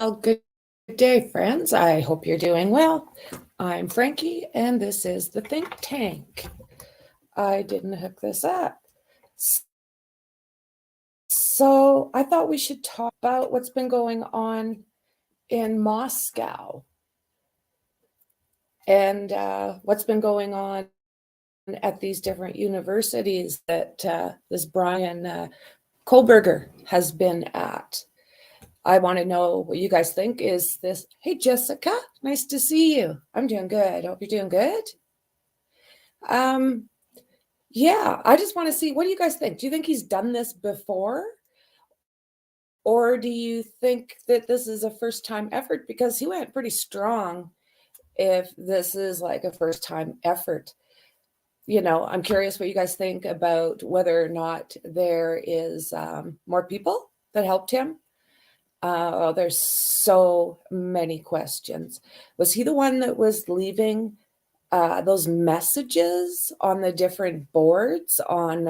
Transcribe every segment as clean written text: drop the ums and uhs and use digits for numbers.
Well, good day, friends. I hope you're doing well. I'm Franky, and this is the Think Tank. I didn't hook this up. So I thought we should talk about what's been going on in Moscow and what's been going on at these different universities that this Bryan Kohberger has been at. I want to know what you guys think. Is this, hey, Jessica, nice to see you. I'm doing good. Hope you're doing good. Yeah, I just want to see, what do you guys think? Do you think he's done this before? Or do you think that this is a first time effort? Because he went pretty strong if this is like a first time effort. You know, I'm curious what you guys think about whether or not there is more people that helped him. There's so many questions. Was he the one that was leaving those messages on the different boards on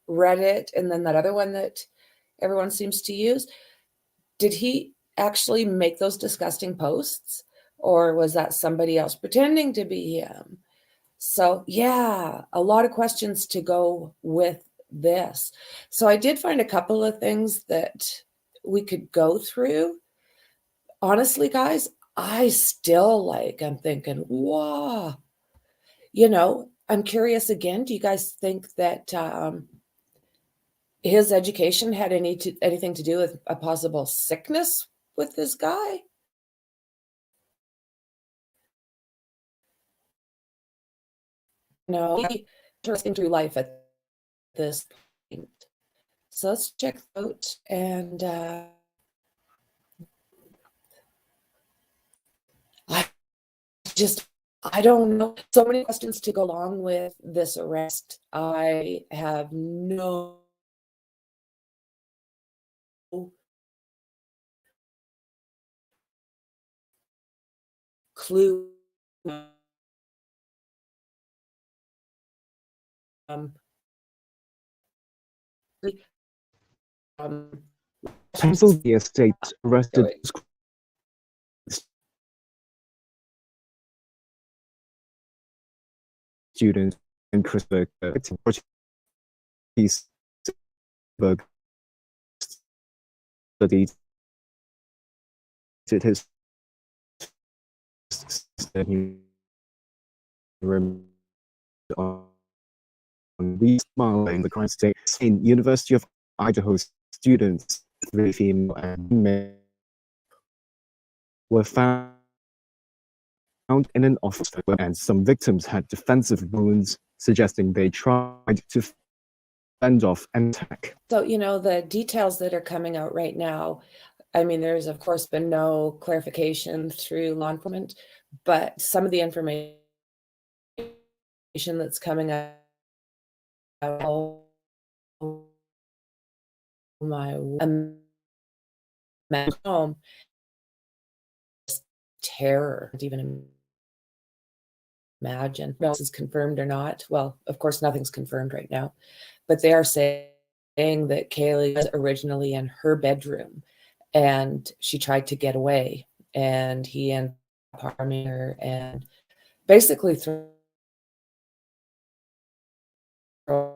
Reddit, and then that other one that everyone seems to use? Did he actually make those disgusting posts, or was that somebody else pretending to be him? So yeah, a lot of questions to go with this. So I did find a couple of things that we could go through. Honestly, guys, I still I'm thinking, wow. You know, I'm curious again, do you guys think that his education had anything to do with a possible sickness with this guy? No, interesting through life at this point. So let's check out and I don't know. So many questions to go along with this arrest. I have no clue. Pennsylvania State arrested student and Christopher studied his on smiling the crime state in University of Idaho students, 3 female and male, were found in an office, and some victims had defensive wounds, suggesting they tried to fend off an attack. So, you know, the details that are coming out right now, I mean, there's of course been no clarification through law enforcement, but some of the information that's coming out, oh my home, terror, even imagine. If this is confirmed or not. Well, of course, nothing's confirmed right now, but they are saying that Kaylee was originally in her bedroom and she tried to get away, and he ended up harming her and basically throwing her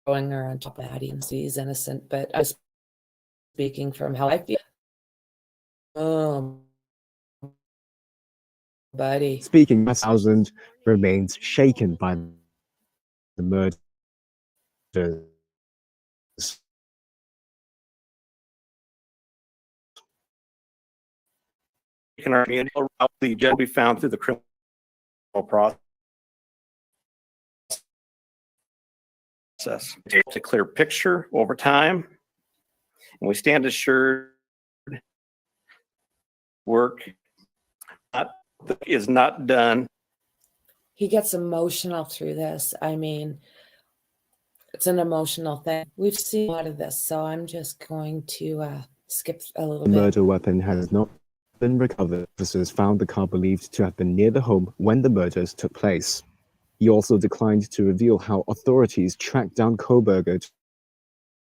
on top of Maddie, and he's innocent. But I'm speaking from how I feel. Oh, buddy. Speaking, 1,000 remains shaken by the murders. In our community, the gem we found through the criminal process. It's a clear picture over time, and we stand assured work is not done. He gets emotional through this. I mean, it's an emotional thing. We've seen a lot of this, so I'm just going to skip a little bit. The murder weapon has not been recovered. Officers found the car believed to have been near the home when the murders took place. He also declined to reveal how authorities tracked down Kohberger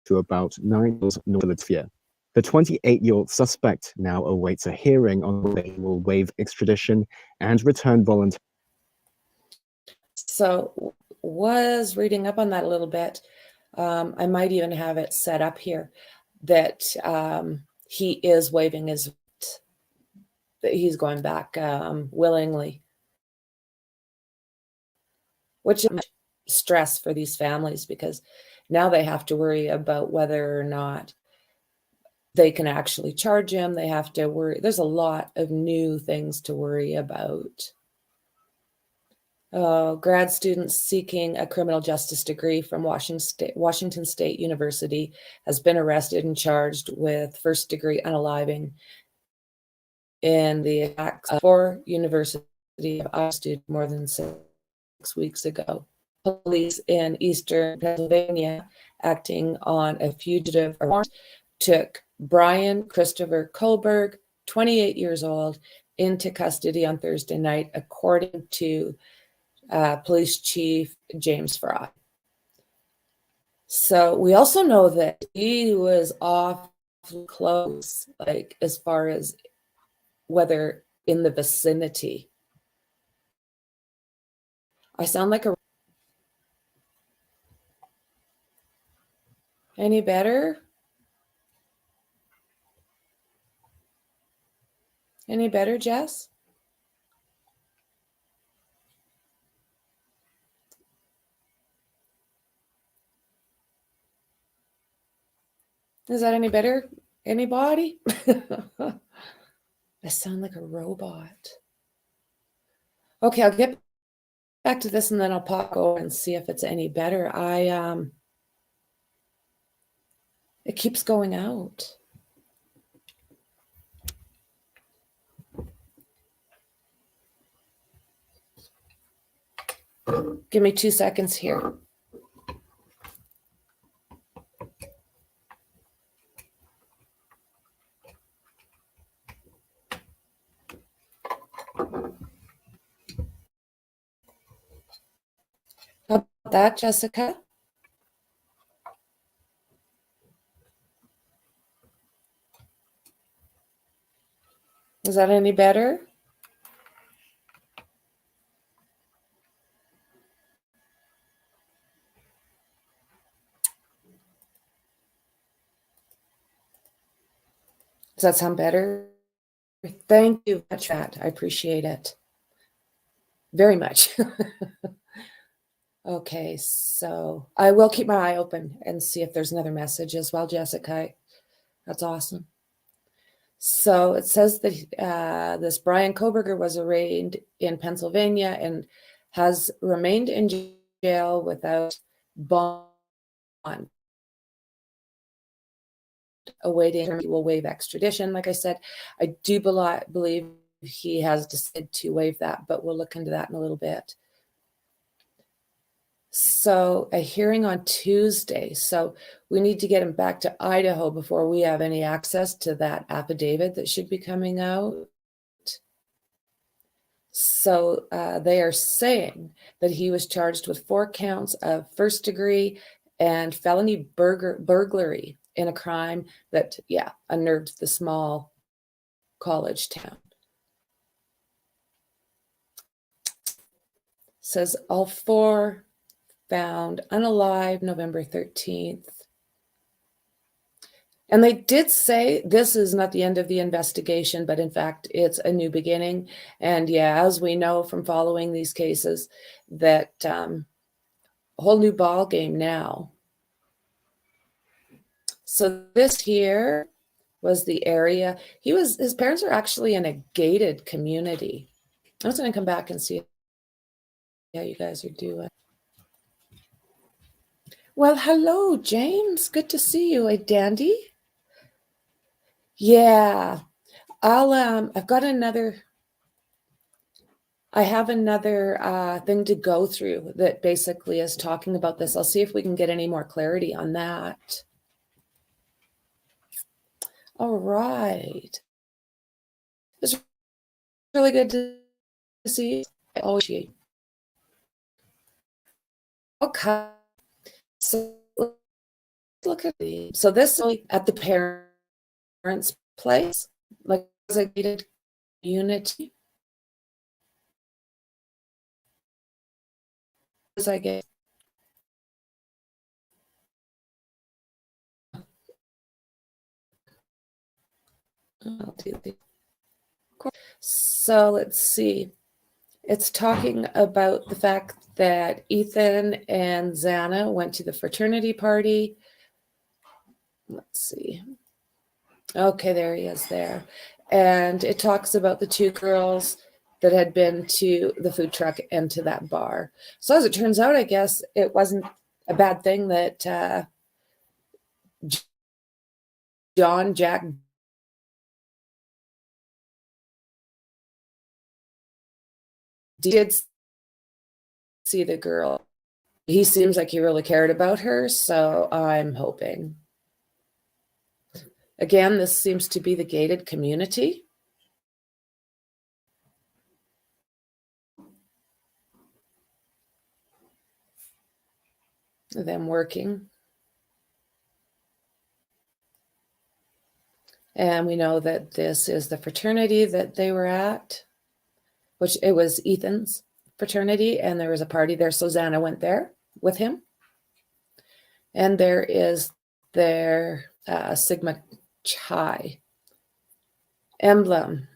to about 9 miles north of Philadelphia. The 28-year-old suspect now awaits a hearing on whether he will waive extradition and return voluntarily. So was reading up on that a little bit. I might even have it set up here that he is waiving his, that he's going back willingly, which is stress for these families because now they have to worry about whether or not they can actually charge him. They have to worry. There's a lot of new things to worry about. Grad students seeking a criminal justice degree from Washington State University has been arrested and charged with first-degree unaliving in the attacks for University of Iowa student more than 6 weeks ago. Police in eastern Pennsylvania, acting on a fugitive warrant, took Bryan Kohberger, 28 years old, into custody on Thursday night, according to Police Chief James Fry. So we also know that he was off close, like as far as whether in the vicinity. I sound like a... Any better? Any better, Jess? Is that any better? Anybody? I sound like a robot. Okay, I'll get back to this and then I'll pop over and see if it's any better. It keeps going out. Give me 2 seconds here. How about that, Jessica? Is that any better? Does that sound better? Thank you, chat. I appreciate it very much. Okay, so I will keep my eye open and see if there's another message as well, Jessica. That's awesome. So it says that this Bryan Kohberger was arraigned in Pennsylvania and has remained in jail without bond, awaiting. He will waive extradition. Like I said, I do believe he has decided to waive that, but we'll look into that in a little bit. So a hearing on Tuesday. So we need to get him back to Idaho before we have any access to that affidavit that should be coming out. So they are saying that he was charged with 4 counts of first degree and felony burglary in a crime that, unnerved the small college town. Says all 4 found unalive November 13th. And they did say this is not the end of the investigation, but in fact, it's a new beginning. And as we know from following these cases, that a whole new ball game now. So this here was the area. His parents are actually in a gated community. I was going to come back and see how you guys are doing. Well, hello, James. Good to see you. A dandy. Yeah, I've got another. I have another thing to go through that basically is talking about this. I'll see if we can get any more clarity on that. All right. It's really good to see you. I always see you. Okay. So look at the, so this at the parent parents' place, like as a gated community. As I get. I'll do the. So let's see. It's talking about the fact that Ethan and Xana went to the fraternity party. Let's see. Okay, there he is there. And it talks about the two girls that had been to the food truck and to that bar. So as it turns out, I guess it wasn't a bad thing that Jack did see the girl. He seems like he really cared about her, so I'm hoping. Again, this seems to be the gated community. Them working. And we know that this is the fraternity that they were at, which it was Ethan's fraternity, and there was a party there. So Xana went there with him. And there is their Sigma Chi emblem.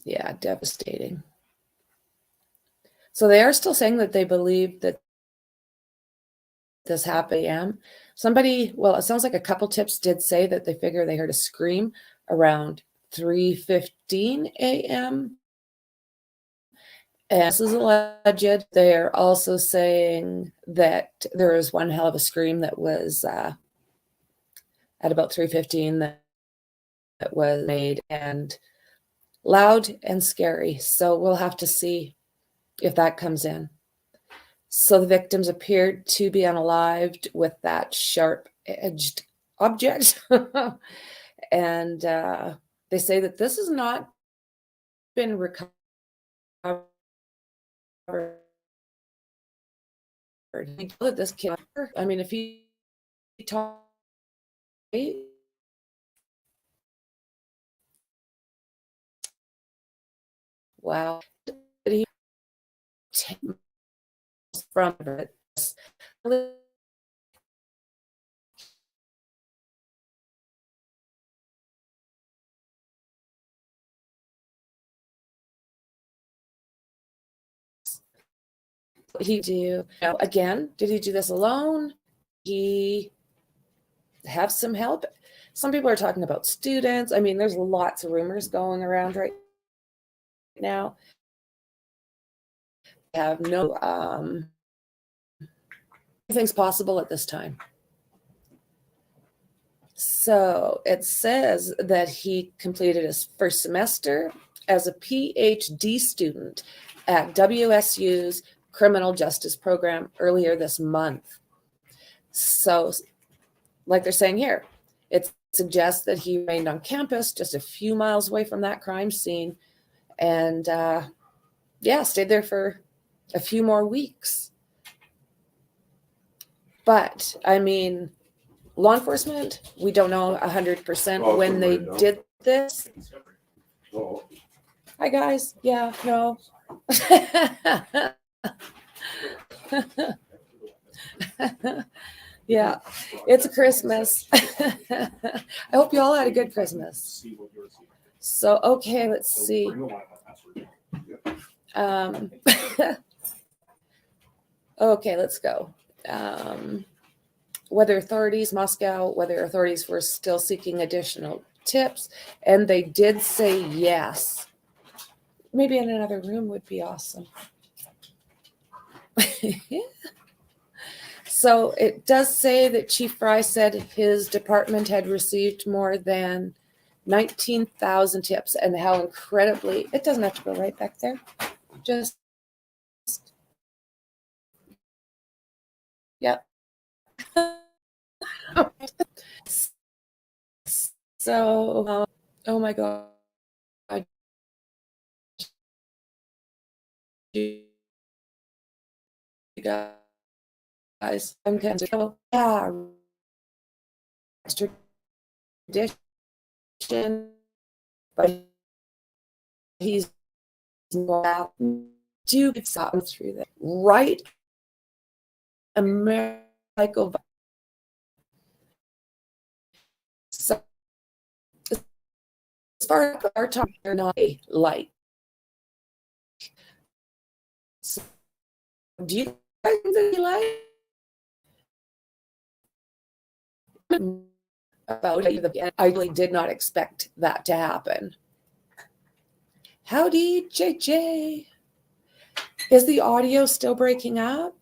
Yeah, devastating. So they are still saying that they believe that this happened. Somebody, well, it sounds like a couple tips did say that they figure they heard a scream around 3:15 a.m. And this is alleged. They're also saying that there was one hell of a scream that was at about 3:15 that was made, and loud and scary. So we'll have to see if that comes in. So the victims appeared to be unalived with that sharp-edged object. And they say that this has not been recovered. That this kid, I mean, if he talked, wow, he from it. He do, you know, again, did he do this alone? He have some help? Some people are talking about students. I mean, there's lots of rumors going around right now. Have no anything's possible at this time. So it says that he completed his first semester as a PhD student at WSU's criminal justice program earlier this month. So, like they're saying here, it suggests that he remained on campus just a few miles away from that crime scene, and yeah, stayed there for a few more weeks. But I mean, law enforcement, we don't know 100% when they did this. Hi guys. Yeah, no. Yeah, it's a Christmas. I hope you all had a good Christmas. So, okay, let's see. Okay, let's go. Weather authorities were still seeking additional tips, and they did say yes. Maybe in another room would be awesome. So it does say that Chief Fry said his department had received more than 19,000 tips, and how incredibly, it doesn't have to go right back there. Just, yep. So, oh my God. You guys, I'm kind of, yeah, extradition. but he's not do through that. Right? America. So, as far as our time, they're not like. So, do you guys think they like? About it, I really did not expect that to happen. Howdy, JJ. Is the audio still breaking up?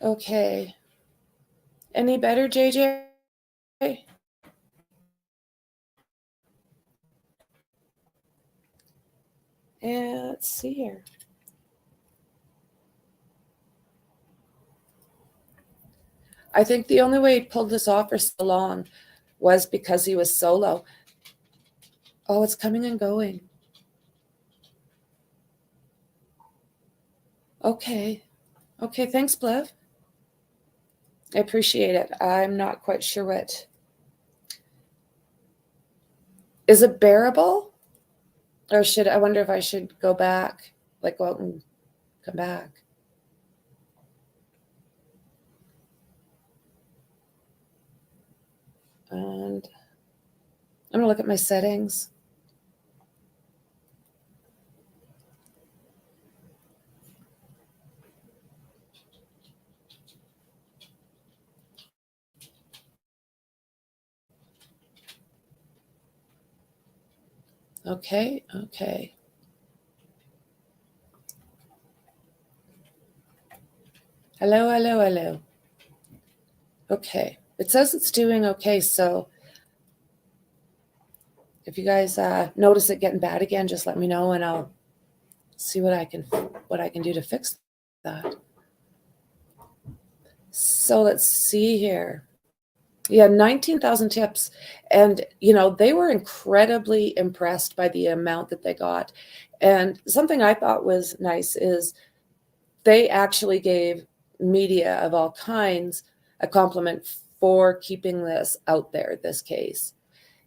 Okay. Any better, JJ? And let's see here. I think the only way he pulled this off for so long was because he was solo. Oh, it's coming and going. Okay. Okay, thanks, Bliv. I appreciate it. I'm not quite sure what. Is it bearable? Or I wonder if I should go back, like go out and come back. And I'm going to look at my settings. Okay, okay. Hello, hello, hello. Okay, it says it's doing okay, so if you guys notice it getting bad again, just let me know and I'll see what I can do to fix that. So let's see here. Yeah, 19,000 tips. And, they were incredibly impressed by the amount that they got. And something I thought was nice is they actually gave media of all kinds a compliment for keeping this out there, this case.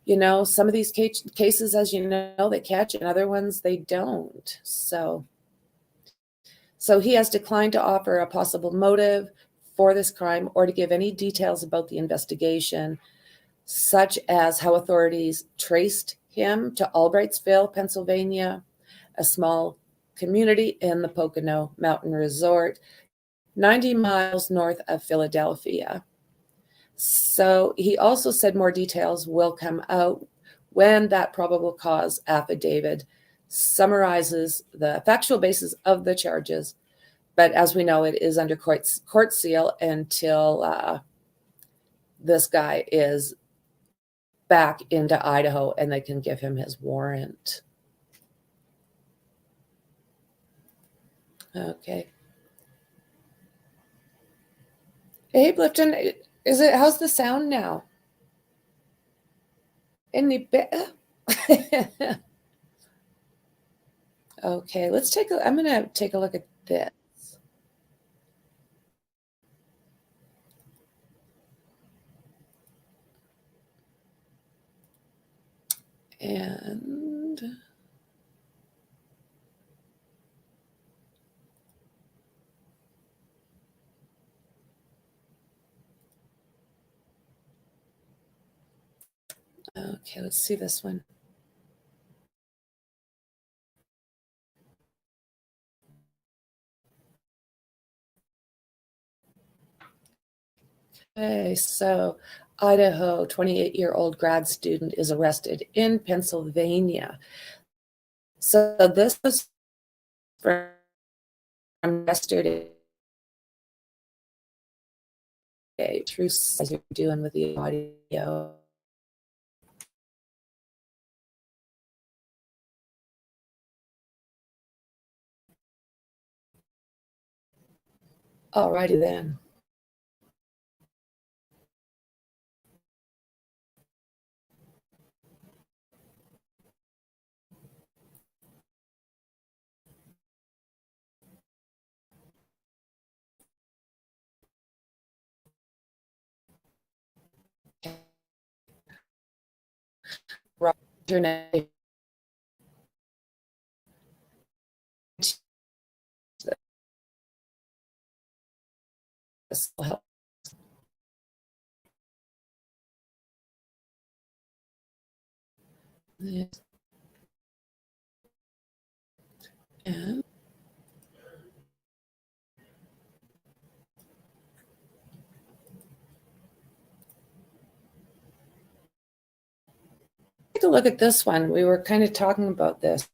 Some of these cases, as you know, they catch, and other ones they don't. So he has declined to offer a possible motive for this crime or to give any details about the investigation, such as how authorities traced him to Albrightsville, Pennsylvania, a small community in the Pocono Mountain Resort, 90 miles north of Philadelphia. So he also said more details will come out when that probable cause affidavit summarizes the factual basis of the charges. But as we know, it is under court seal until this guy is back into Idaho and they can give him his warrant. Okay. Hey, Blifton, how's the sound now? Any better? Okay, I'm going to take a look at this. And okay, let's see this one. Okay, so Idaho, 28-year-old grad student is arrested in Pennsylvania. So this was from yesterday. True, as you're doing with the audio. Alrighty then. internet. This will help. And take a look at this one. We were kind of talking about this.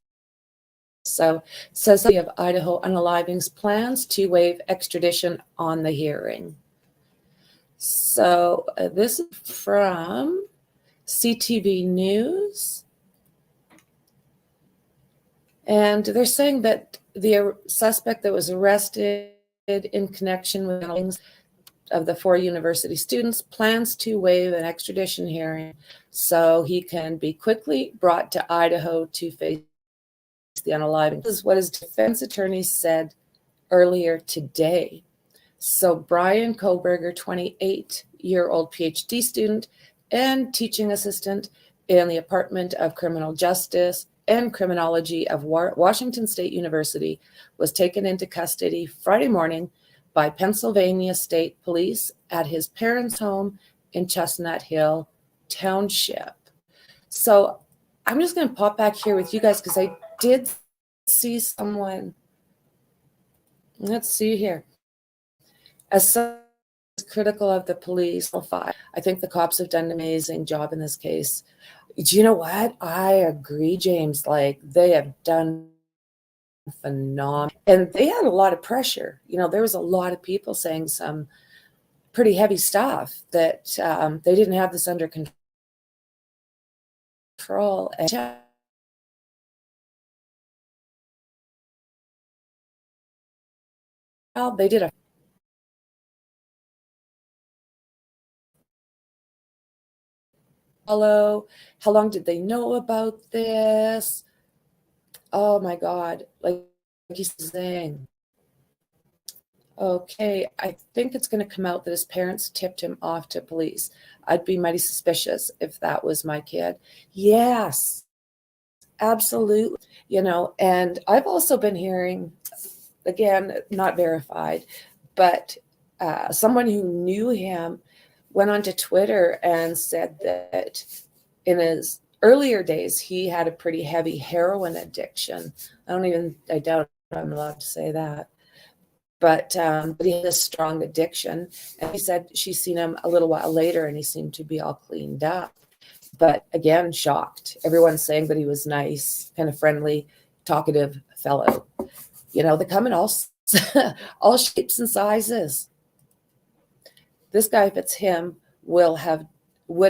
So it says the of Idaho Unalivings plans to waive extradition on the hearing. So this is from CTV News. And they're saying that the suspect that was arrested in connection with the of the 4 university students plans to waive an extradition hearing so he can be quickly brought to Idaho to face the unaliving. This is what his defense attorney said earlier today. So Bryan Kohberger, 28-year-old PhD student and teaching assistant in the Department of Criminal Justice and Criminology of Washington State University, was taken into custody Friday morning by Pennsylvania State Police at his parents' home in Chestnut Hill Township. So I'm just going to pop back here with you guys because I did see someone. Let's see here. As some critical of the police, I think the cops have done an amazing job in this case. Do you know what? I agree, James. Like, they have done phenomenal. And they had a lot of pressure. You know, there was a lot of people saying some pretty heavy stuff that they didn't have this under control. And they did a follow. How long did they know about this? Oh my God. Like he's saying. Okay, I think it's going to come out that his parents tipped him off to police. I'd be mighty suspicious if that was my kid. Yes, absolutely. You know, and I've also been hearing, again, not verified, but someone who knew him went onto Twitter and said that in his earlier days, he had a pretty heavy heroin addiction. I doubt I'm allowed to say that. But he had a strong addiction. And he said she's seen him a little while later and he seemed to be all cleaned up. But again, shocked. Everyone's saying that he was nice, kind of friendly, talkative fellow. You know, they come in all shapes and sizes. This guy, if it's him, would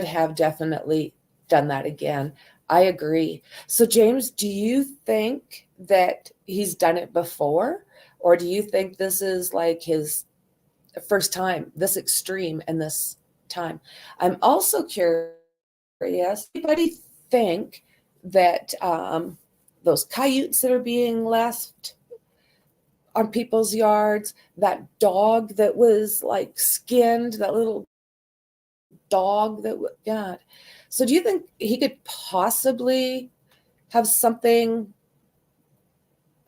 have definitely done that again. I agree. So, James, do you think that he's done it before? Or do you think this is like his first time, this extreme and this time? I'm also curious, anybody think that those coyotes that are being left on people's yards, that dog that was like skinned, that little dog that, God. So do you think he could possibly have something,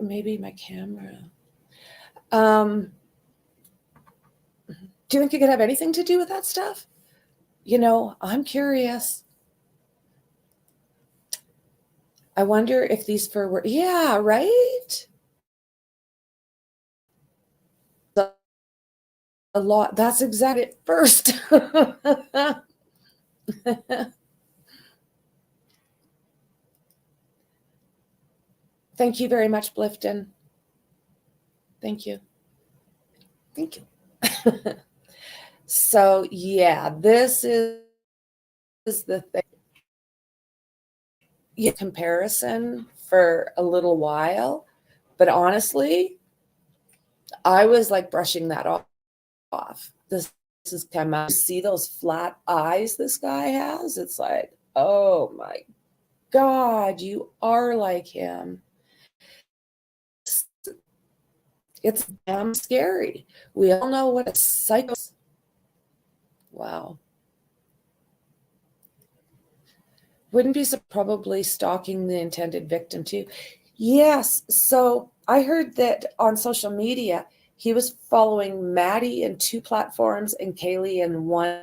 maybe my camera, do you think it could have anything to do with that stuff? You know, I'm curious. I wonder if these fur were, yeah, right? A lot. That's exactly it first. Thank you very much, Blifton. Thank you. Thank you. So, yeah, this is the thing. Yeah, comparison for a little while, but honestly, I was like brushing that off. This is come out. See those flat eyes this guy has? It's like, oh my God, you are like him. It's damn scary. We all know what a psycho is. Wow. Wouldn't be probably stalking the intended victim too. Yes. So I heard that on social media, he was following Maddie in 2 platforms and Kaylee in 1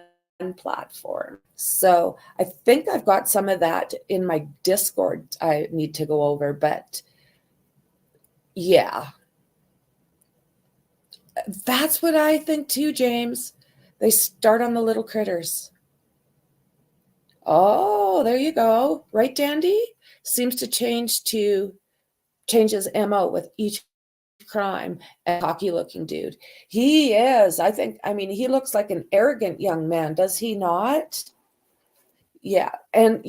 platform. So I think I've got some of that in my Discord I need to go over, but yeah. That's what I think too, James. They start on the little critters. Oh, there you go. Right, Dandy? Seems to change his MO with each crime. A cocky looking dude. He is. I mean, he looks like an arrogant young man, does he not? Yeah. And,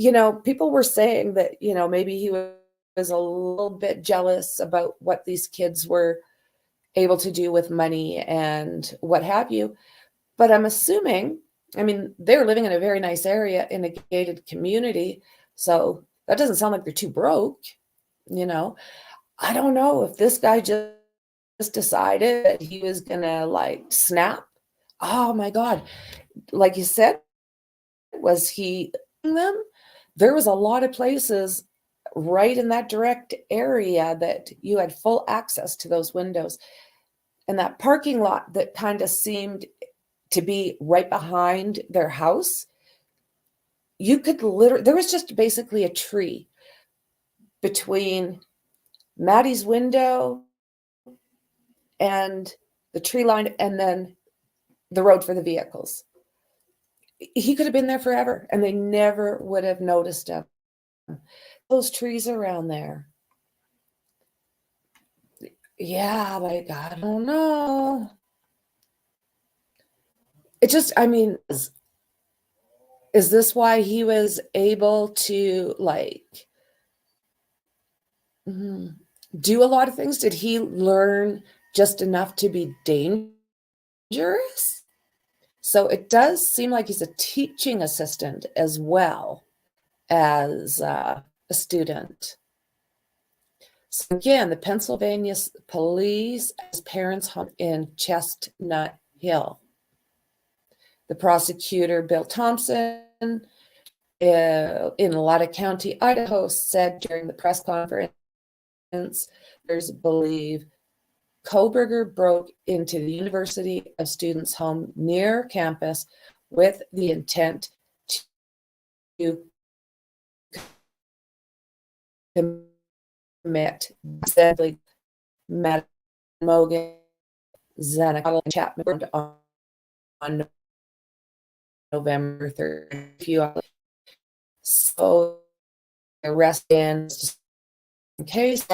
people were saying that, maybe he was a little bit jealous about what these kids were able to do with money and what have you. But I'm assuming, I mean, they were living in a very nice area in a gated community. So that doesn't sound like they're too broke, I don't know if this guy just decided that he was going to like snap. Oh my God. Like you said, was he them? There was a lot of places right in that direct area that you had full access to those windows. And that parking lot that kind of seemed to be right behind their house, you could there was just basically a tree between Maddie's window and the tree line and then the road for the vehicles. He could have been there forever and they never would have noticed him. Those trees around there. Yeah, like, I don't know. It just, I mean, is this why he was able to do a lot of things? Did he learn just enough to be dangerous? So it does seem like he's a teaching assistant as well as a student. So again, the Pennsylvania police as parents' home in Chestnut Hill. The prosecutor, Bill Thompson, in Latta County, Idaho, said during the press conference, there's believe Kohberger broke into the University of Students' home near campus with the intent to commit Matt Mogan, Xana and Chapman on November 3rd. So arrest in case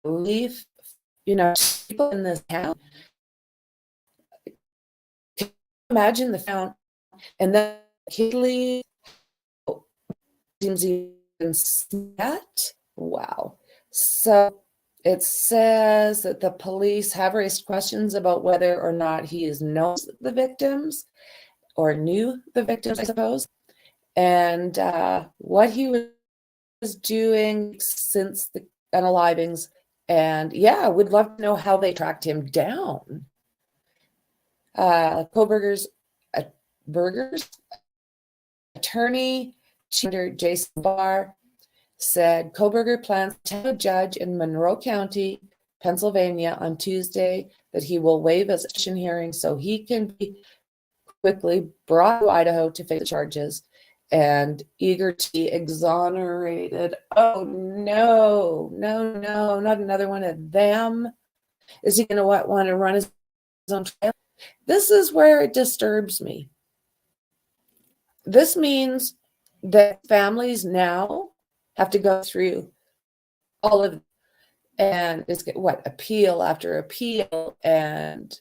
belief, people in this town. Can you imagine the town? And then Kaylee seems even set. Wow. So it says that the police have raised questions about whether or not he knows the victims or knew the victims, I suppose, and what he was doing since the unalivings. And yeah, would love to know how they tracked him down. Kohberger's attorney, Jason Barr, said Kohberger plans to tell a judge in Monroe County, Pennsylvania on Tuesday that he will waive his extradition hearing so he can be quickly brought to Idaho to face the charges and eager to be exonerated. Oh, no, not another one of them. Is he going to want to run his own trial? This is where it disturbs me. This means that families now have to go through all of, and it's appeal after appeal and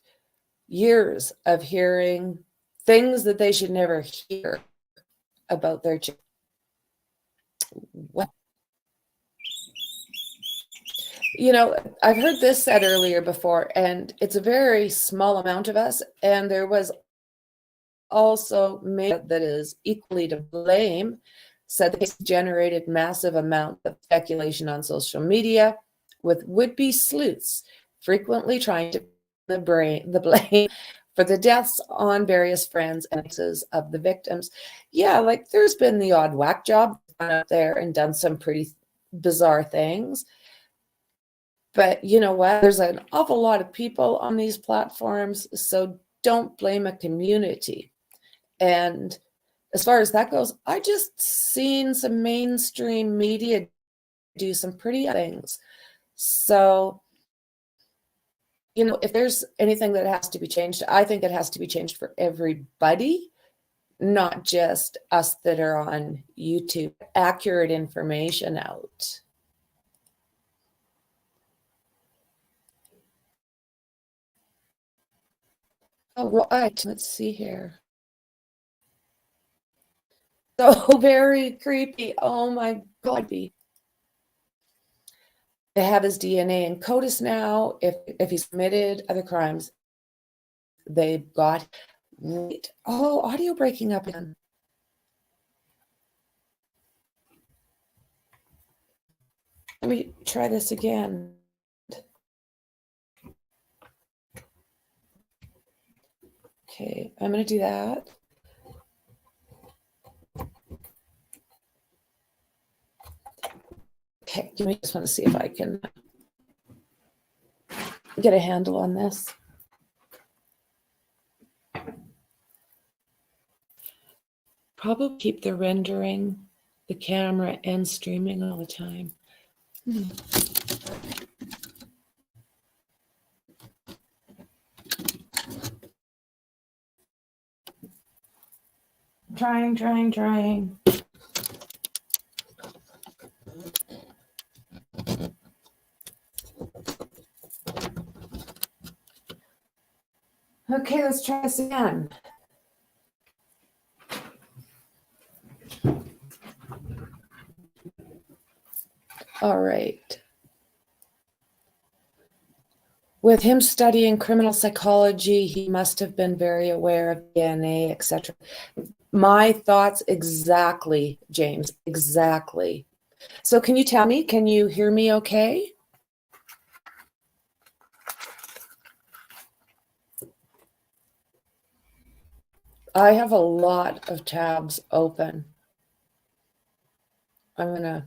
years of hearing things that they should never hear about their children. What? I've heard this said earlier before, and it's a very small amount of us, and there was also that is equally to blame, said the case generated massive amounts of speculation on social media, with would-be sleuths frequently trying to the blame for the deaths on various friends and exes of the victims. Yeah, like there's been the odd whack job gone out there and done some pretty bizarre things. But you know what? There's an awful lot of people on these platforms, so don't blame a community. And as far as that goes, I just seen some mainstream media do some pretty things. So, you know, if there's anything that has to be changed, I think it has to be changed for everybody, not just us that are on YouTube. Accurate information out. All right, let's see here. So very creepy. Oh my God. They have his DNA in CODIS now. If he's committed other crimes, they've got. Wait. Oh, audio breaking up again. Let me try this again. Okay, I'm going to do that. Okay, I just want to see if I can get a handle on this. Probably keep the rendering, the camera, and streaming all the time. Trying. Okay, let's try this again. All right. With him studying criminal psychology, he must have been very aware of DNA, etc. My thoughts exactly, James, exactly. So can you tell me, can you hear me okay? I have a lot of tabs open. I'm going to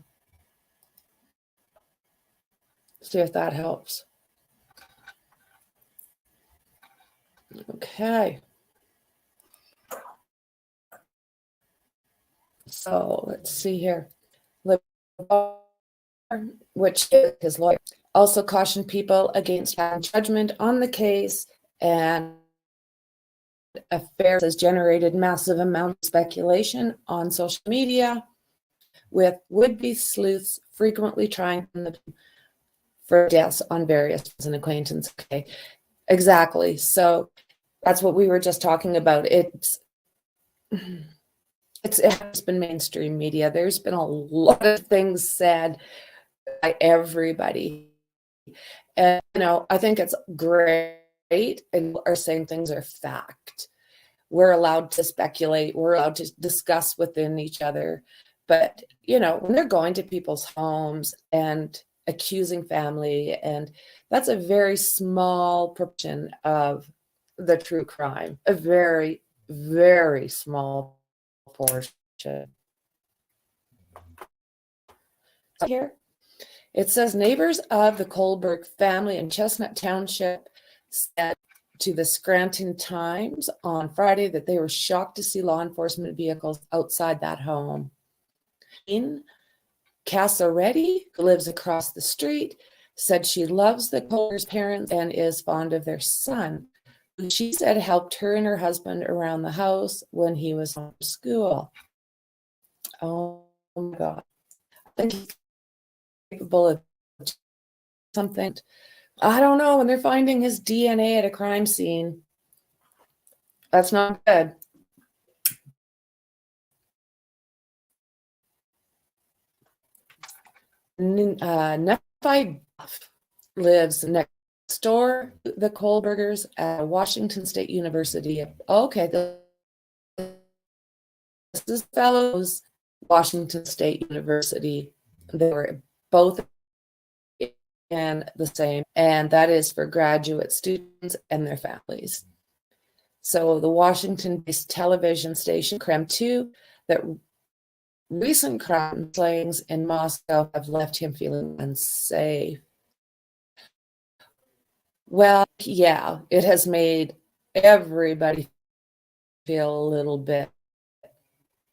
see if that helps. Okay. So let's see here. Which is his lawyer, also cautioned people against having judgment on the case, and affairs has generated massive amount of speculation on social media, with would-be sleuths frequently trying for deaths on various friends and acquaintances. Okay, exactly. So that's what we were just talking about. It's been mainstream media. There's been a lot of things said by everybody. And, you know, I think it's great and are saying things are fact. We're allowed to speculate. We're allowed to discuss within each other. But, you know, when they're going to people's homes and accusing family, and that's a very small portion of the true crime, a very, very small portion. Here, it says neighbors of the Kohberger family in Chestnut Township said to the Scranton Times on Friday that they were shocked to see law enforcement vehicles outside that home. In Casaretti, who lives across the street, said she loves the Kohberger's parents and is fond of their son, who she said helped her and her husband around the house when he was home from school. Oh my God. I think he's capable of something. I don't know, when they're finding his DNA at a crime scene, that's not good. Nephi lives next door to the Kohbergers at Washington State University. Okay, this is fellows, Washington State University. They were both in the same, and that is for graduate students and their families. So the Washington-based television station Krem 2 that recent crime killings in Moscow have left him feeling unsafe. Well, yeah, it has made everybody feel a little bit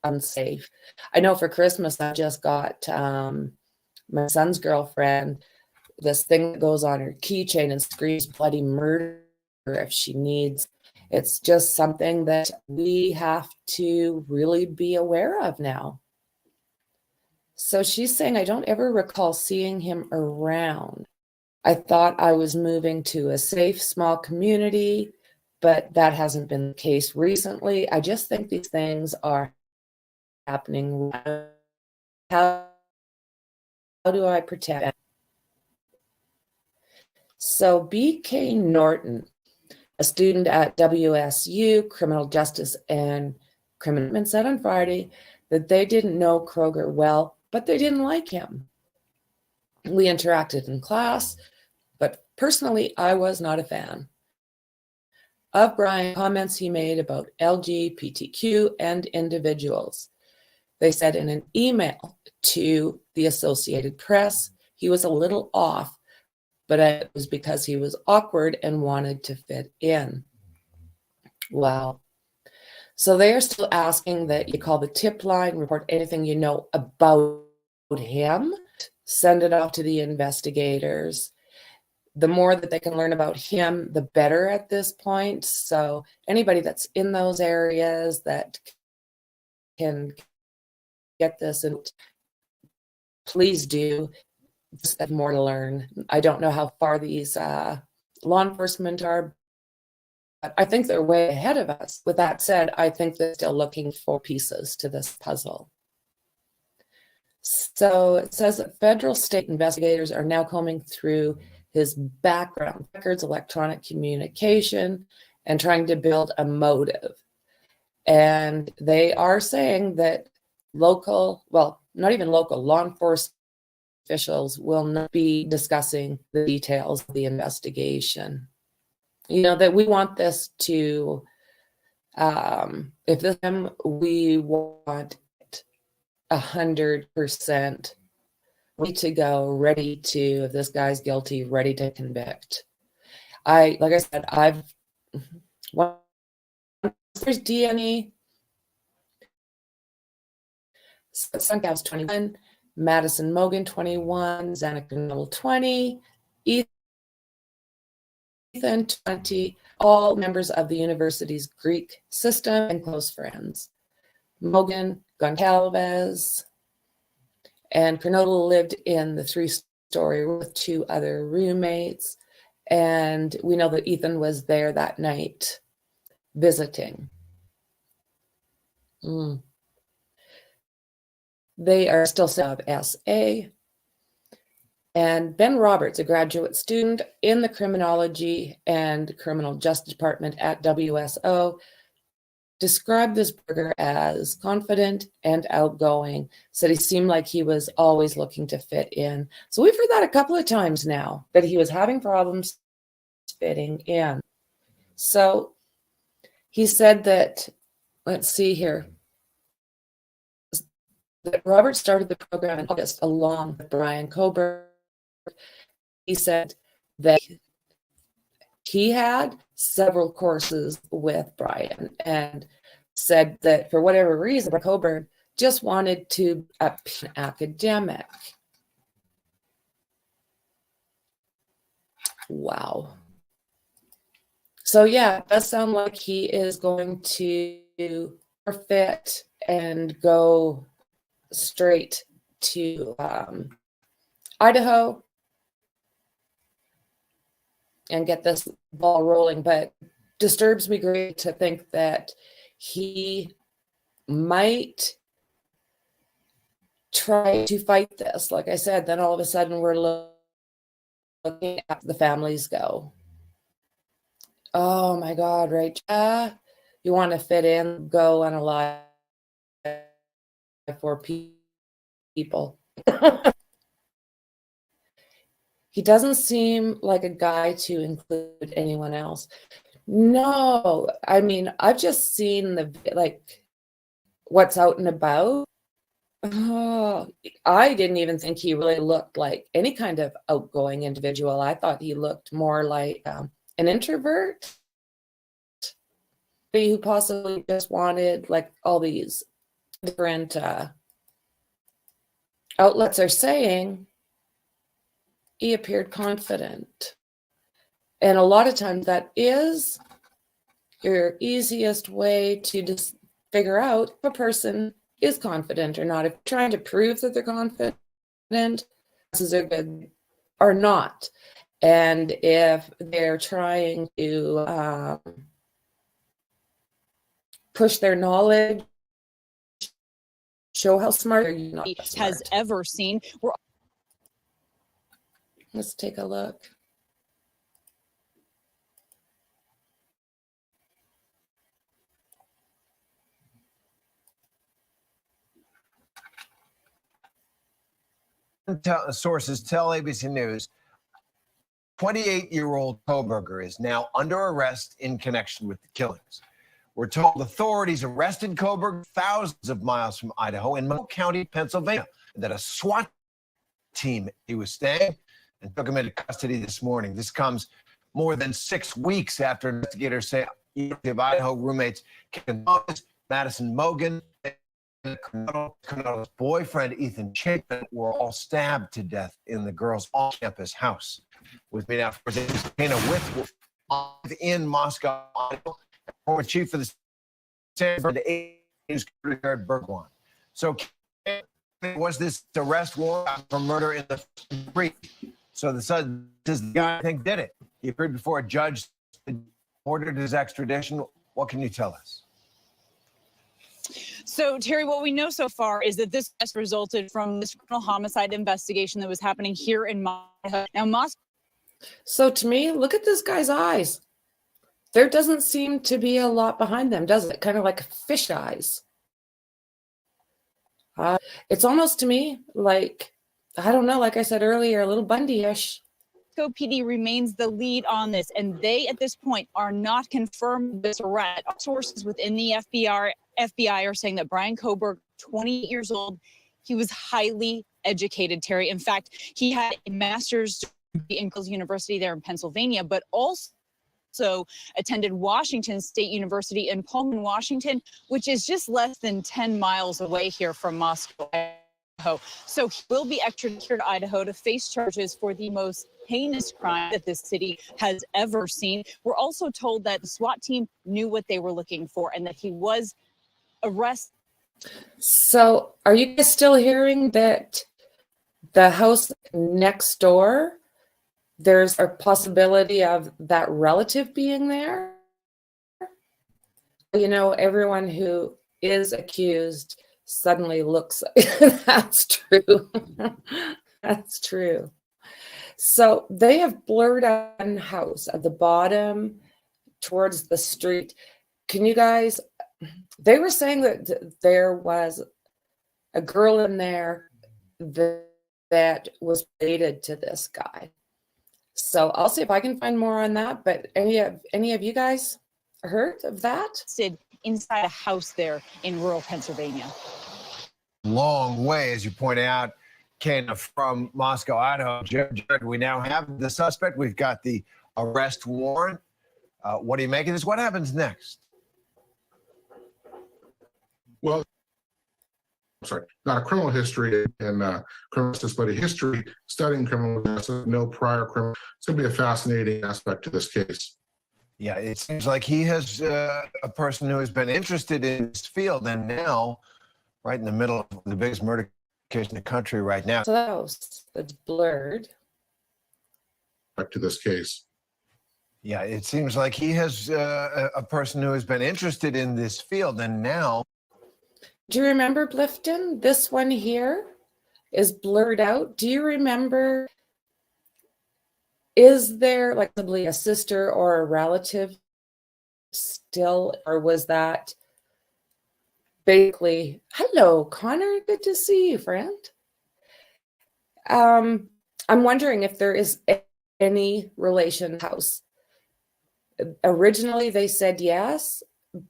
unsafe. I know for Christmas, I just got my son's girlfriend this thing that goes on her keychain and screams bloody murder if she needs. It's just something that we have to really be aware of now. So she's saying, I don't ever recall seeing him around. I thought I was moving to a safe, small community, but that hasn't been the case recently. I just think these things are happening. How do I protect them? So BK Norton, a student at WSU Criminal Justice and Criminal, said on Friday that they didn't know Kohberger well, but they didn't like him. We interacted in class, but personally, I was not a fan of Bryan comments he made about LGBTQ and individuals. They said in an email to the Associated Press, he was a little off, but it was because he was awkward and wanted to fit in. Wow. So they are still asking that you call the tip line, report anything you know about him, send it off to the investigators. The more that they can learn about him, the better at this point. So anybody that's in those areas that can get this, and please do. There's more to learn. I don't know how far these law enforcement are, but I think they're way ahead of us. With that said, I think they're still looking for pieces to this puzzle. So it says that federal state investigators are now combing through his background, records, electronic communication, and trying to build a motive. And they are saying that local, well, not even local, law enforcement officials will not be discussing the details of the investigation. You know, that we want this to, if this time we want 100% ready to go, ready to, if this guy's guilty, ready to convict. Like I said, once there's DNA, Sunkhouse 21, Madison Mogan 21, Xana 20, Ethan 20, all members of the university's Greek system and close friends. Mogan, Goncalves, and Kernodle lived in the 3-story with 2 other roommates. And we know that Ethan was there that night visiting. They are still sub SA. And Ben Roberts, a graduate student in the criminology and criminal justice department at WSO, described this Kohberger as confident and outgoing, said he seemed like he was always looking to fit in. So we've heard that a couple of times now, that he was having problems fitting in. So he said that, let's see here, that Robert started the program in August along with Bryan Kohberger. He said that he had several courses with Bryan and said that for whatever reason, Kohberger just wanted to be an academic. Wow. So yeah, it does sound like he is going to fit and go straight to Idaho and get this ball rolling, but disturbs me greatly to think that he might try to fight this. Like I said, then all of a sudden we're looking at the families go, oh my God, right? You want to fit in, go on a live for people. He doesn't seem like a guy to include anyone else. No, I mean, I've just seen like what's out and about. Oh, I didn't even think he really looked like any kind of outgoing individual. I thought he looked more like an introvert who possibly just wanted like all these different outlets are saying he appeared confident. And a lot of times that is your easiest way to just figure out if a person is confident or not. If you're trying to prove that they're confident, this is a good or not. And if they're trying to push their knowledge, show how smart they're not smart. Has ever seen. Let's take a look. Sources tell ABC News 28-year-old Kohberger is now under arrest in connection with the killings. We're told authorities arrested Kohberger thousands of miles from Idaho in Monroe County, Pennsylvania, and that a SWAT team he was staying and took him into custody this morning. This comes more than 6 weeks after investigators say of Idaho roommates Madison Mogan, Canota's boyfriend Ethan Chapin were all stabbed to death in the girls' all-campus house. With me now, with in Moscow, Idaho, former chief of the Sanford News Bergwan. So, was this arrest warrant for murder in the street? So does the guy I think did it? He appeared before a judge, ordered his extradition. What can you tell us? So, Terry, what we know so far is that this arrest resulted from this criminal homicide investigation that was happening here in Idaho. Now, Moscow. So to me, look at this guy's eyes. There doesn't seem to be a lot behind them, does it? Kind of like fish eyes. It's almost to me like, I don't know, like I said earlier, a little Bundy-ish. PD remains the lead on this, and they at this point are not confirmed this arrest. Sources within the FBI are saying that Bryan Kohberger, 28 years old, he was highly educated, Terry. In fact, he had a master's degree in University there in Pennsylvania, but also attended Washington State University in Pullman, Washington, which is just less than 10 miles away here from Moscow, Idaho. So he will be extradited here to Idaho to face charges for the most heinous crime that this city has ever seen. We're also told that the SWAT team knew what they were looking for and that he was arrested. So are you guys still hearing that the house next door, there's a possibility of that relative being there? You know, everyone who is accused suddenly looks that's true. That's true. So they have blurred out one house at the bottom towards the street. Can you guys, they were saying that there was a girl in there that was related to this guy. So I'll see if I can find more on that. But any of you guys heard of that? Inside a house there in rural Pennsylvania. Long way, as you point out, Ken, from Moscow, Idaho. Jared, we now have the suspect. We've got the arrest warrant. What do you make of this? What happens next? Well, I'm sorry, not a criminal history and criminal justice, but a history studying criminal justice, no prior criminal. It's going to be a fascinating aspect to this case. Yeah, it seems like he has a person who has been interested in this field, and now, right in the middle of the biggest murder case in the country right now. So that house that's blurred. Back to this case. Yeah, it seems like he has a person who has been interested in this field, and now. Do you remember Blifton? This one here is blurred out. Do you remember? Is there like possibly a sister or a relative still, or was that basically, hello, Connor, good to see you, friend. I'm wondering if there is any relation house. originally they said yes,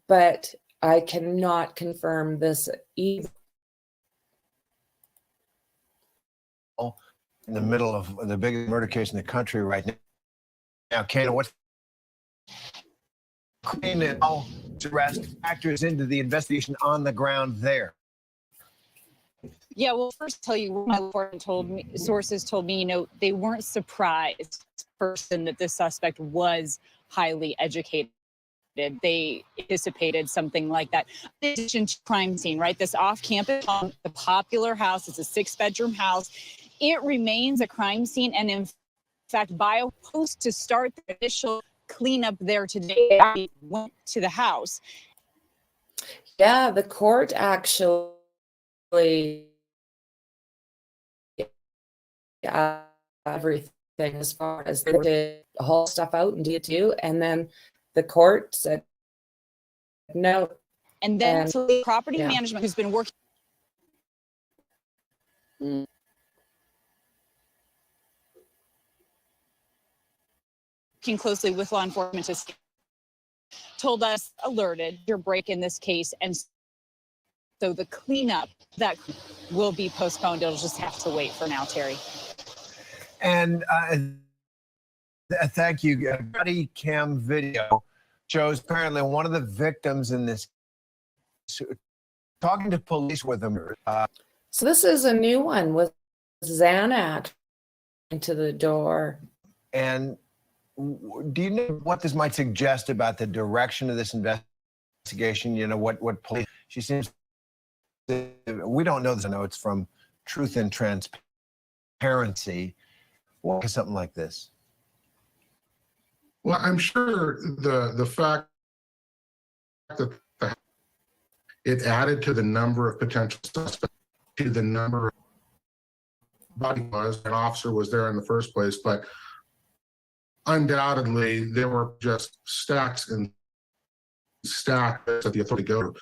but I cannot confirm this either. In the middle of the biggest murder case in the country right now. Now, Kana, what's arrest factors into the investigation on the ground there? Yeah, well, first tell you what my sources told me, they weren't surprised person that this suspect was highly educated. They anticipated something like that. In addition to crime scene, right? This off-campus home, the popular house, it's a 6-bedroom house. It remains a crime scene, and in fact, bio post to start the initial cleanup there today. I went to the house. Yeah, the court actually everything as far as they did haul stuff out and did too, and then the court said no. And then so the property management who's been working closely with law enforcement told us, alerted your break in this case, and so the cleanup that will be postponed. It'll just have to wait for now, Terry. And thank you. Body cam video shows apparently one of the victims in this talking to police with them. So this is a new one with Xana into the door. And do you know what this might suggest about the direction of this investigation? You know, what police, she seems, we don't know this. I know it's from Truth and Transparency. Why something like this? Well, I'm sure the fact that it added to the number of potential suspects, to the number of body was, an officer was there in the first place, but undoubtedly there were just stacks and stacks that the authority go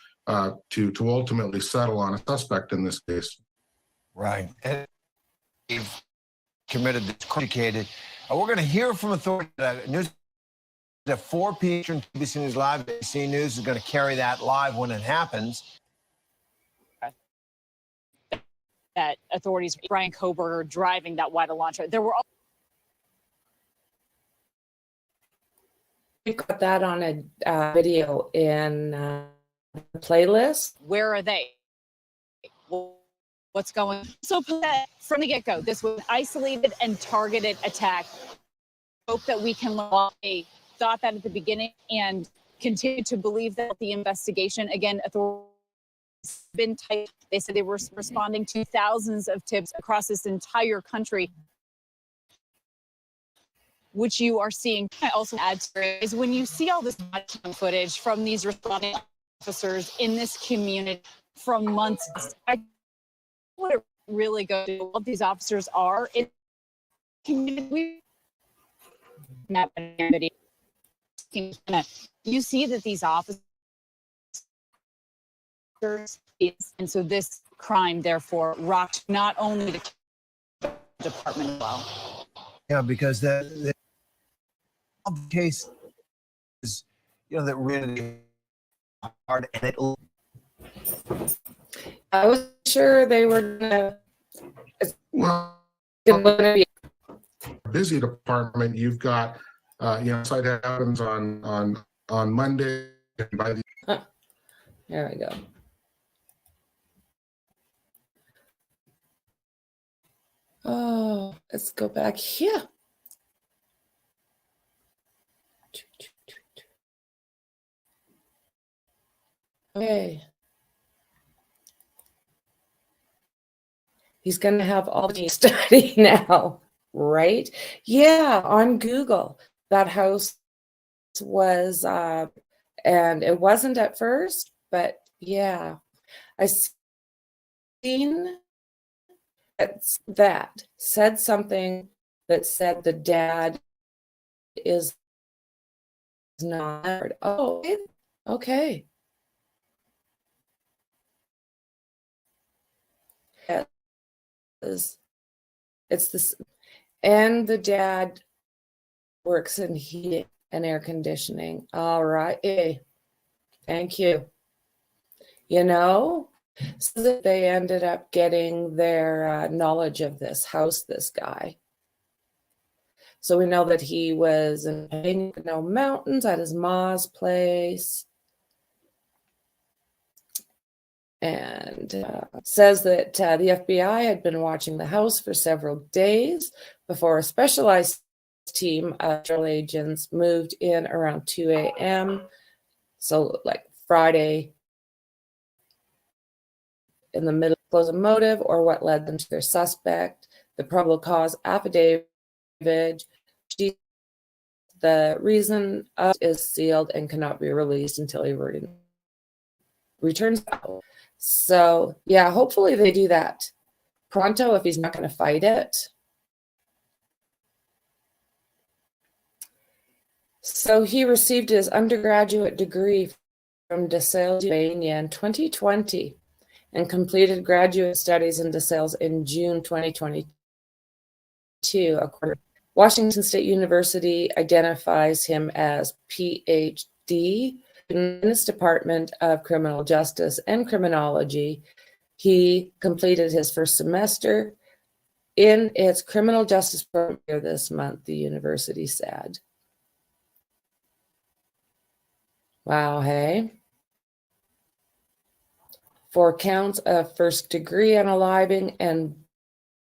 to ultimately settle on a suspect in this case. Right. And they've committed this complicated. We're going to hear from authorities. News at 4 p.m. TBC News Live. ABC News is going to carry that live when it happens. That authorities, Bryan Kohberger driving that wide launcher. There were We got that on a video in the playlist. Where are they? What's going on? So from the get-go, this was an isolated and targeted attack. Hope that we can learn. They thought that at the beginning and continue to believe that the investigation, again, authorities been tight. They said they were responding to thousands of tips across this entire country, which you are seeing. I also add to is when you see all this footage from these responding officers in this community from months, what it really goes to what these officers are in community. You see that these officers, and so this crime therefore rocked not only the department as well. Yeah, because the case is, that really hard, and it'll. I was sure they were gonna. Well, Be busy department. You've got, site happens on Monday. And by the There we go. Oh, let's go back here. Okay. He's going to have all the study now, right? Yeah, on Google. That house was, and it wasn't at first, but yeah. I seen that said something that said the dad is not. Oh, okay. It's this, and the dad works in heating. and air conditioning. All right. Thank you. You know, so that they ended up getting their knowledge of this house, this guy. So we know that he was in mountains at his ma's place. And says that the FBI had been watching the house for several days before a specialized team of federal agents moved in around 2 a.m. So like Friday, in the middle of a motive or what led them to their suspect. The probable cause affidavit, the reason is sealed and cannot be released until he returns out. So yeah, hopefully they do that pronto if he's not going to fight it. So he received his undergraduate degree from DeSales, Pennsylvania in 2020 and completed graduate studies in DeSales in June 2022. Washington State University identifies him as PhD in this Department of Criminal Justice and Criminology. He completed his first semester in its criminal justice program this month, the university said. Wow, hey. 4 counts of first degree unaliving and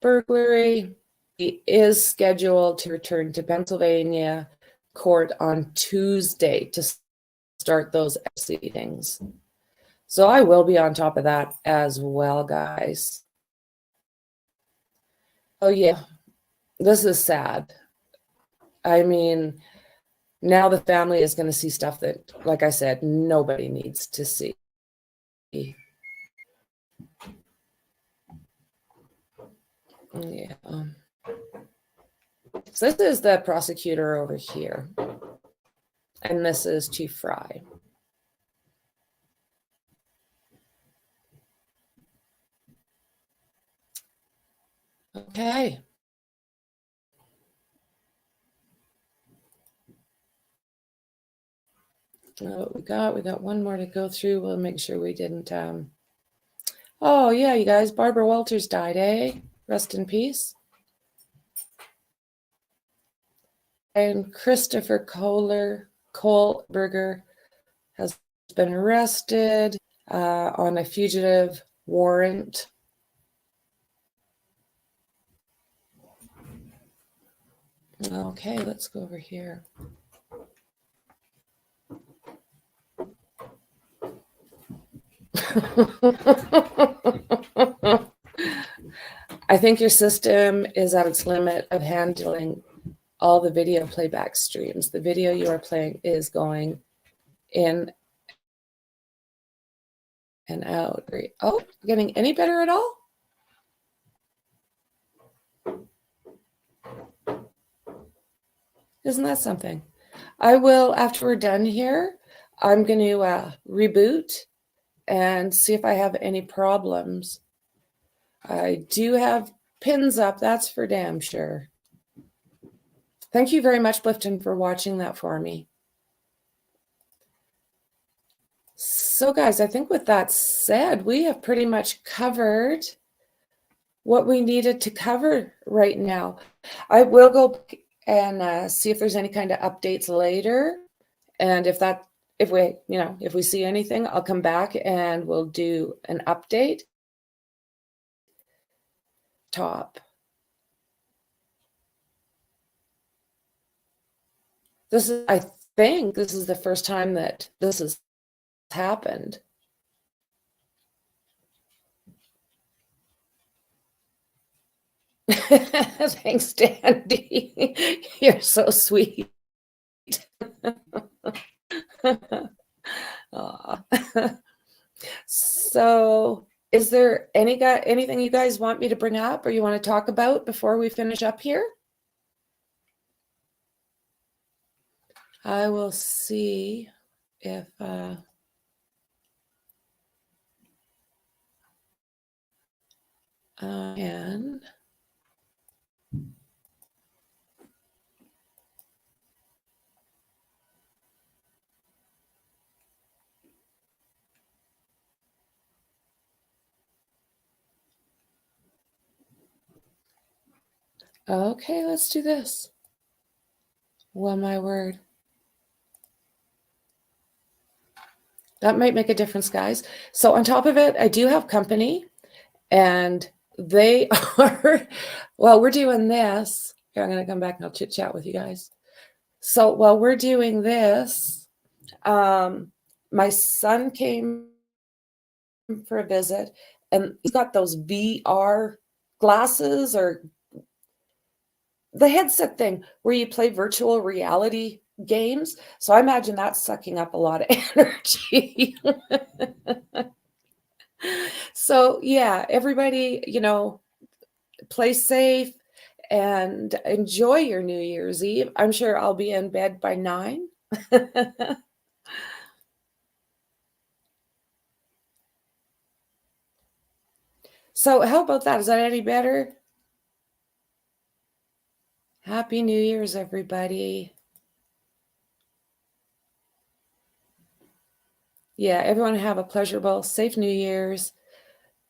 burglary. He is scheduled to return to Pennsylvania court on Tuesday to start those proceedings. So I will be on top of that as well, guys. Oh yeah, this is sad. I mean, now the family is going to see stuff that, like I said, nobody needs to see. Yeah. So this is the prosecutor over here. And this is Chief Fry. Okay. What we got one more to go through. We'll make sure we didn't oh yeah, you guys, Barbara Walters died, eh? Rest in peace. And Christopher Kohberger has been arrested on a fugitive warrant. Okay, let's go over here. I think your system is at its limit of handling all the video playback streams. The video you are playing is going in and out. Oh, getting any better at all? Isn't that something? I will, after we're done here, I'm going to reboot and see if I have any problems. I do have pins up, that's for damn sure. Thank you very much, Clifton, for watching that for me. So guys, I think with that said, we have pretty much covered what we needed to cover right now. I will go and see if there's any kind of updates later. And if we see anything, I'll come back and we'll do an update. Top. I think this is the first time that this has happened. Thanks, Dandy. You're so sweet. So, is there anything you guys want me to bring up or you want to talk about before we finish up here? I will see if and Okay, let's do this. Well, my word. That might make a difference, guys. So on top of it, I do have company, and they are, well, we're doing this. Here, I'm going to come back and I'll chit chat with you guys. So while we're doing this, my son came for a visit, and he's got those VR glasses, or the headset thing where you play virtual reality games. So I imagine that's sucking up a lot of energy. So yeah, everybody, play safe and enjoy your New Year's Eve. I'm sure I'll be in bed by 9. So how about that? Is that any better? Happy New Year's, everybody. Yeah, everyone have a pleasurable, safe New Year's.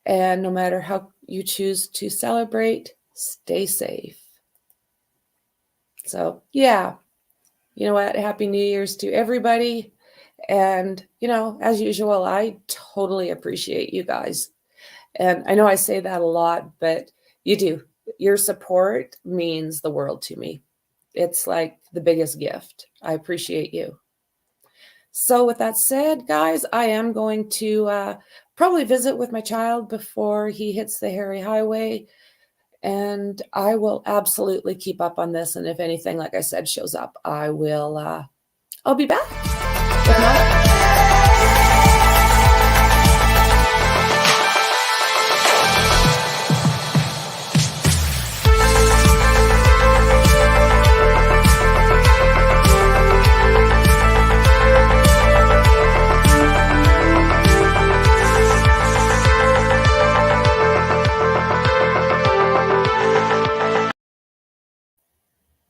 And no matter how you choose to celebrate, stay safe. So yeah, you know what? Happy New Year's to everybody. And, as usual, I totally appreciate you guys. And I know I say that a lot, but you do. Your support means the world to me. It's like the biggest gift. I appreciate you. So with that said, guys, I am going to probably visit with my child before he hits the hairy highway. And I will absolutely keep up on this. And if anything, like I said, shows up, I'll be back. If not,